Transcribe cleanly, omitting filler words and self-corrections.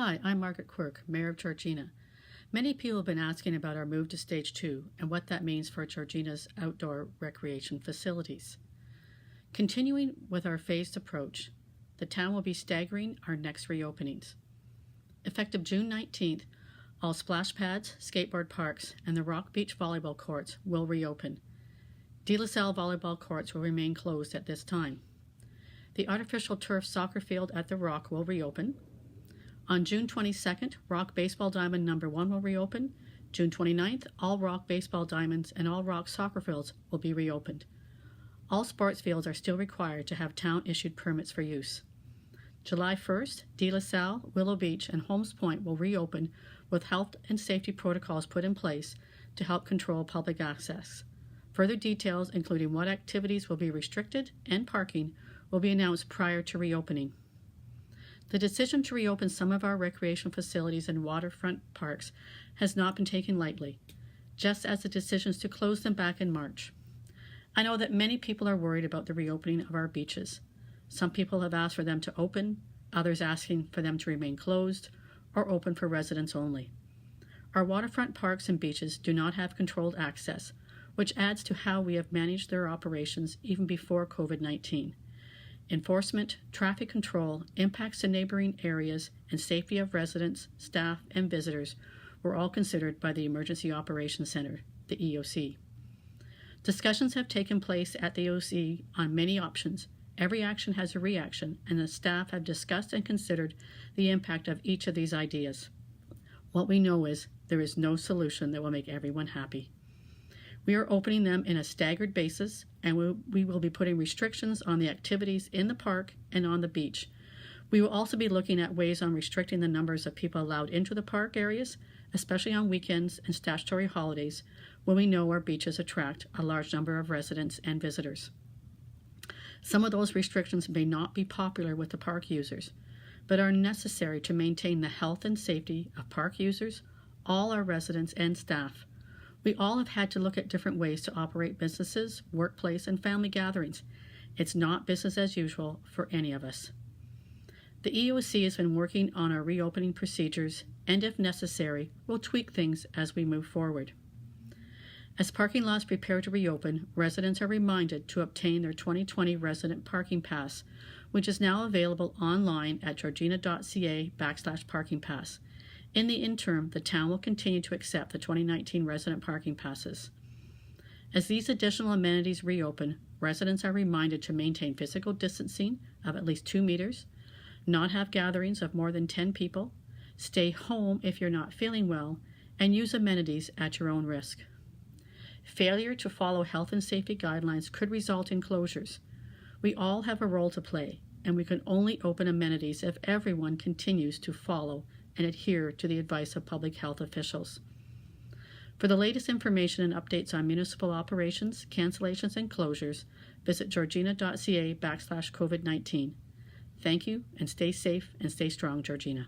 Hi, I'm Margaret Quirk, Mayor of Georgina. Many people have been asking about our move to Stage 2 and what that means for Georgina's outdoor recreation facilities. Continuing with our phased approach, the town will be staggering our next reopenings. Effective June 19th, all splash pads, skateboard parks, and the Rock Beach volleyball courts will reopen. De La Salle volleyball courts will remain closed at this time. The artificial turf soccer field at the Rock will reopen. On June 22nd, Rock Baseball Diamond No. 1 will reopen. June 29th, all Rock Baseball Diamonds and all Rock soccer fields will be reopened. All sports fields are still required to have town-issued permits for use. July 1st, De La Salle, Willow Beach, and Holmes Point will reopen with health and safety protocols put in place to help control public access. Further details, including what activities will be restricted and parking, will be announced prior to reopening. The decision to reopen some of our recreation facilities and waterfront parks has not been taken lightly, just as the decisions to close them back in March. I know that many people are worried about the reopening of our beaches. Some people have asked for them to open, others asking for them to remain closed or open for residents only. Our waterfront parks and beaches do not have controlled access, which adds to how we have managed their operations even before COVID-19. Enforcement, traffic control, impacts to neighboring areas, and safety of residents, staff, and visitors were all considered by the Emergency Operations Center, the EOC. Discussions have taken place at the EOC on many options. Every action has a reaction, and the staff have discussed and considered the impact of each of these ideas. What we know is there is no solution that will make everyone happy. We are opening them in a staggered basis, and we will be putting restrictions on the activities in the park and on the beach. We will also be looking at ways on restricting the numbers of people allowed into the park areas, especially on weekends and statutory holidays, when we know our beaches attract a large number of residents and visitors. Some of those restrictions may not be popular with the park users, but are necessary to maintain the health and safety of park users, all our residents and staff. We all have had to look at different ways to operate businesses, workplace, and family gatherings. It's not business as usual for any of us. The EOC has been working on our reopening procedures, and if necessary, we'll tweak things as we move forward. As parking lots prepare to reopen, residents are reminded to obtain their 2020 resident parking pass, which is now available online at georgina.ca/parking pass. In the interim, the town will continue to accept the 2019 resident parking passes. As these additional amenities reopen, residents are reminded to maintain physical distancing of at least 2 meters, not have gatherings of more than 10 people, stay home if you're not feeling well, and use amenities at your own risk. Failure to follow health and safety guidelines could result in closures. We all have a role to play, and we can only open amenities if everyone continues to follow and adhere to the advice of public health officials. For the latest information and updates on municipal operations, cancellations, and closures, visit georgina.ca/COVID-19. Thank you, and stay safe and stay strong, Georgina.